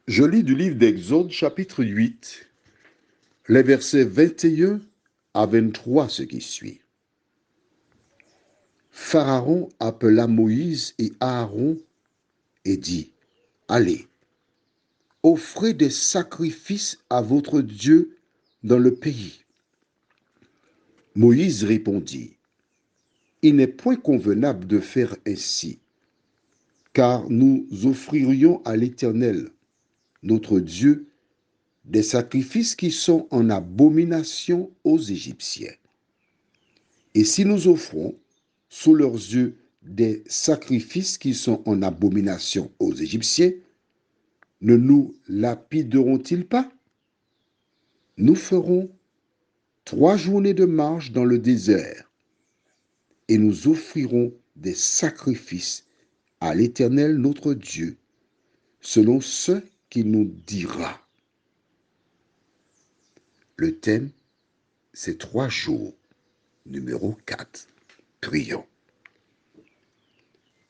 Je lis du livre d'Exode, chapitre 8, les versets 21 à 23, ce qui suit. Pharaon appela Moïse et Aaron et dit, allez, offrez des sacrifices à votre Dieu dans le pays. Moïse répondit, il n'est point convenable de faire ainsi, car nous offririons à l'Éternel, notre Dieu, des sacrifices qui sont en abomination aux Égyptiens. Et si nous offrons sous leurs yeux des sacrifices qui sont en abomination aux Égyptiens, ne nous lapideront-ils pas? Nous ferons 3 journées de marche dans le désert et nous offrirons des sacrifices à l'Éternel notre Dieu, selon ce qu'il nous dira. Le thème, c'est 3 jours. Numéro 4. Prions.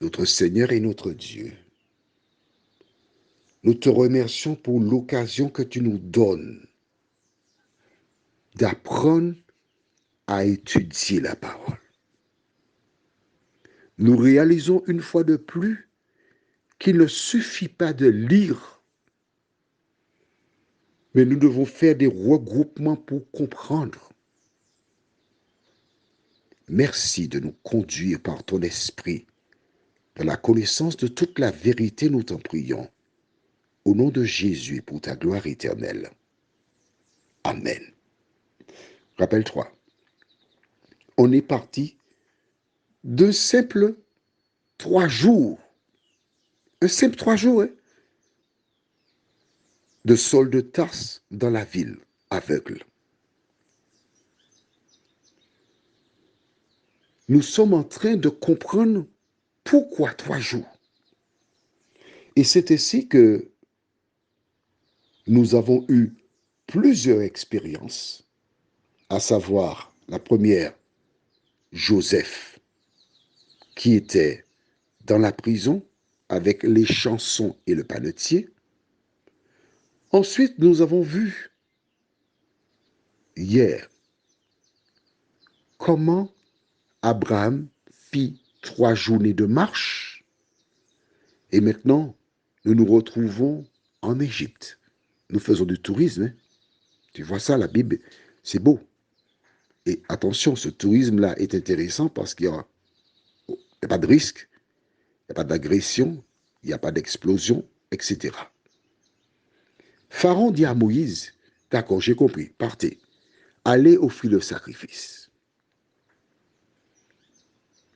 Notre Seigneur et notre Dieu, nous te remercions pour l'occasion que tu nous donnes d'apprendre à étudier la parole. Nous réalisons une fois de plus qu'il ne suffit pas de lire, mais nous devons faire des regroupements pour comprendre. Merci de nous conduire par ton esprit dans la connaissance de toute la vérité, nous t'en prions. Au nom de Jésus, pour ta gloire éternelle. Amen. Rappelle-toi, on est parti d'un simple 3 jours. Un simple 3 jours, hein, de Saul de Tarse dans la ville, aveugle. Nous sommes en train de comprendre pourquoi 3 jours. Et c'est ainsi que nous avons eu plusieurs expériences, à savoir la première, Joseph, qui était dans la prison avec les chansons et le panetier. Ensuite, nous avons vu hier comment Abraham fit 3 journées de marche et maintenant nous nous retrouvons en Égypte. Nous faisons du tourisme. Hein? Tu vois ça, la Bible, c'est beau. Et attention, ce tourisme-là est intéressant parce qu'il n'y a pas de risque, il n'y a pas d'agression, il n'y a pas d'explosion, etc. Pharaon dit à Moïse, d'accord, j'ai compris, partez, allez offrir le sacrifice.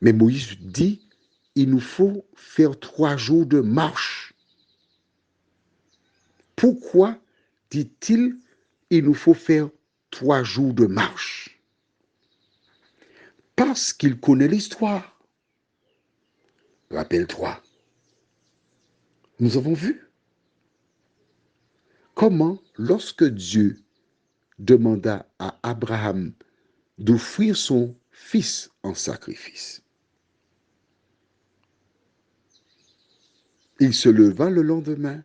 Mais Moïse dit, il nous faut faire 3 jours de marche. Pourquoi, dit-il, il nous faut faire 3 jours de marche? Parce qu'il connaît l'histoire. Rappelle-toi, nous avons vu comment, lorsque Dieu demanda à Abraham d'offrir son fils en sacrifice, il se leva le lendemain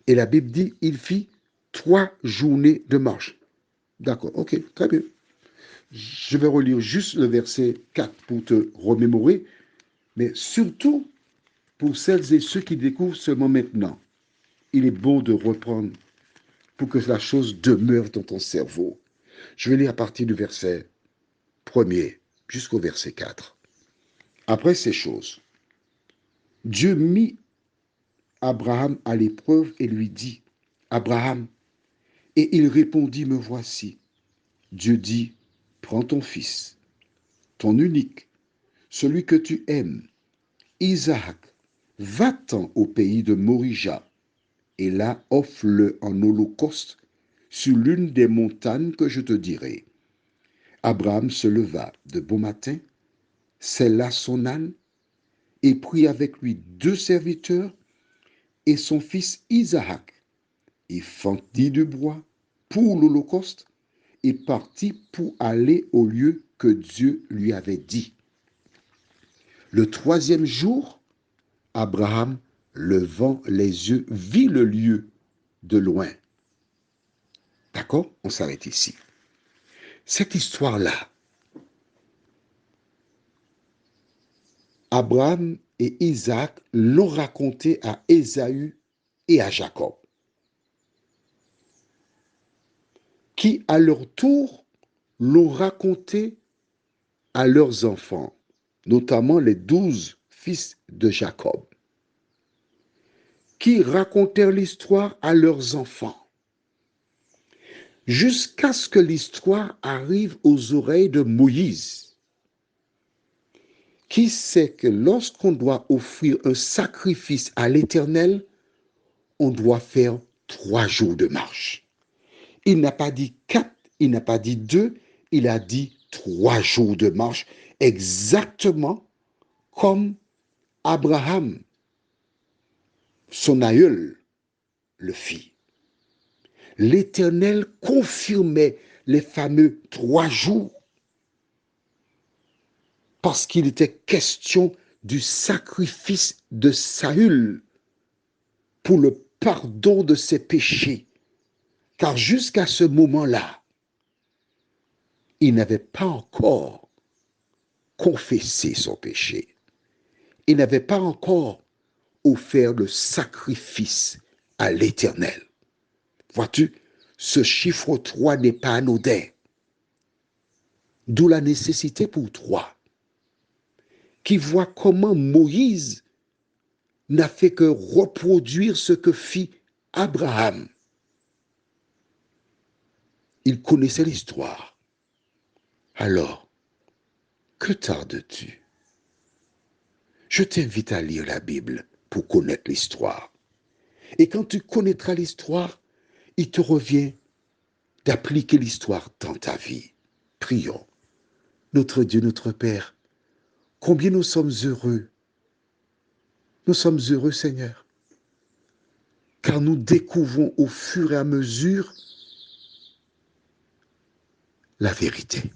et la Bible dit il fit 3 journées de marche. D'accord, ok, très bien. Je vais relire juste le verset 4 pour te remémorer, mais surtout pour celles et ceux qui découvrent seulement maintenant. Il est bon de reprendre pour que la chose demeure dans ton cerveau. Je vais lire à partir du verset 1er jusqu'au verset 4. Après ces choses, Dieu mit Abraham à l'épreuve et lui dit, Abraham, et il répondit, me voici. Dieu dit, prends ton fils, ton unique, celui que tu aimes, Isaac, va-t'en au pays de Morija, et là offre-le en holocauste sur l'une des montagnes que je te dirai. Abraham se leva de bon matin, sella son âne, et prit avec lui 2 serviteurs et son fils Isaac, et fendit du bois pour l'holocauste, et partit pour aller au lieu que Dieu lui avait dit. Le 3e jour, Abraham levant les yeux, vit le lieu de loin. D'accord? On s'arrête ici. Cette histoire-là, Abraham et Isaac l'ont racontée à Ésaü et à Jacob, qui à leur tour l'ont racontée à leurs enfants, notamment les 12 fils de Jacob, qui racontèrent l'histoire à leurs enfants, jusqu'à ce que l'histoire arrive aux oreilles de Moïse, qui sait que lorsqu'on doit offrir un sacrifice à l'Éternel, on doit faire 3 jours de marche. Il n'a pas dit 4, il n'a pas dit 2, il a dit 3 jours de marche, exactement comme Abraham, son aïeul, le fit. L'Éternel confirmait les fameux 3 jours parce qu'il était question du sacrifice de Saül pour le pardon de ses péchés. Car jusqu'à ce moment-là, il n'avait pas encore confessé son péché. Il n'avait pas encore offert le sacrifice à l'Éternel. Vois-tu, ce chiffre 3 n'est pas anodin. D'où la nécessité pour 3, qui voit comment Moïse n'a fait que reproduire ce que fit Abraham. Il connaissait l'histoire. Alors, que tardes-tu? Je t'invite à lire la Bible pour connaître l'histoire. Et quand tu connaîtras l'histoire, il te revient d'appliquer l'histoire dans ta vie. Prions. Notre Dieu, notre Père, combien nous sommes heureux. Nous sommes heureux, Seigneur, car nous découvrons au fur et à mesure la vérité.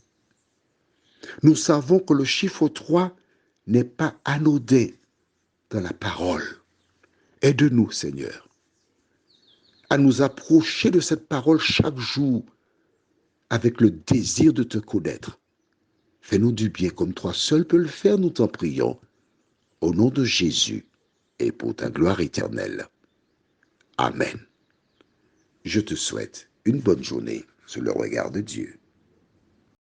Nous savons que le chiffre 3 n'est pas anodin dans la parole. Aide-nous, Seigneur, à nous approcher de cette parole chaque jour avec le désir de te connaître. Fais-nous du bien comme toi seul peux le faire, nous t'en prions. Au nom de Jésus et pour ta gloire éternelle. Amen. Je te souhaite une bonne journée sous le regard de Dieu.